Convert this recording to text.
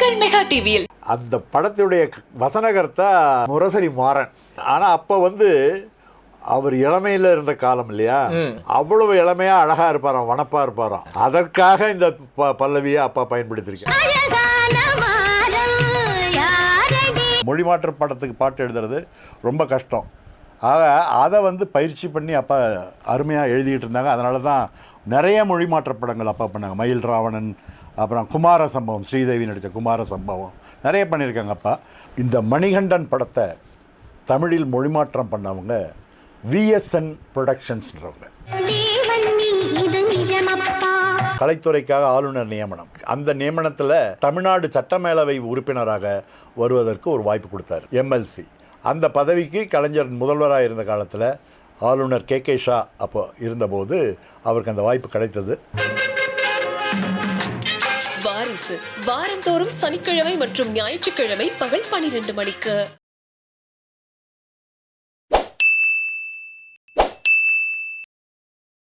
உங்கள் மெகா டிவியில். அந்த படத்துடைய வசனகர்த்தா முரசொலி மாறன். ஆனால் அப்போ அவர் இளமையில் இருந்த காலம் இல்லையா, அவ்வளவு இளமையா அழகா இருப்பாராம், வனப்பா இருப்பாராம். அதற்காக இந்த பல்லவியை அப்பா பயன்படுத்தியிருக்கேன். மொழிமாற்ற படத்துக்கு பாட்டு எழுதுறது ரொம்ப கஷ்டம். ஆக அதை பயிற்சி பண்ணி அப்பா அருமையாக எழுதிக்கிட்டு இருந்தாங்க. அதனால தான் நிறைய மொழிமாற்ற படங்கள் அப்பா பண்ணாங்க. மயில் ராவணன், அப்புறம் குமார சம்பவம், ஸ்ரீதேவி நடித்த குமார சம்பவம் நிறைய பண்ணியிருக்காங்க அப்பா. இந்த மணிகண்டன் படத்தை தமிழில் மொழிமாற்றம் பண்ணவங்க விஎஸ்என் ப்ரொடக்ஷன்ஸ்ன்றவங்க. கலைத்துறைக்காக ஆளுநர் நியமனம், அந்த நியமனத்தில் தமிழ்நாடு சட்டமேலவை உறுப்பினராக வருவதற்கு ஒரு வாய்ப்பு கொடுத்தார் எம்எல்சி. அந்த பதவிக்கு கலைஞர் முதல்வராக இருந்த காலத்தில் ஆளுநர் கே ஷா அப்போ இருந்தபோது அவருக்கு அந்த வாய்ப்பு கிடைத்தது. வாரிசு வாரந்தோறும் சனிக்கிழமை மற்றும் ஞாயிற்றுக்கிழமை பகல் 12 மணிக்கு.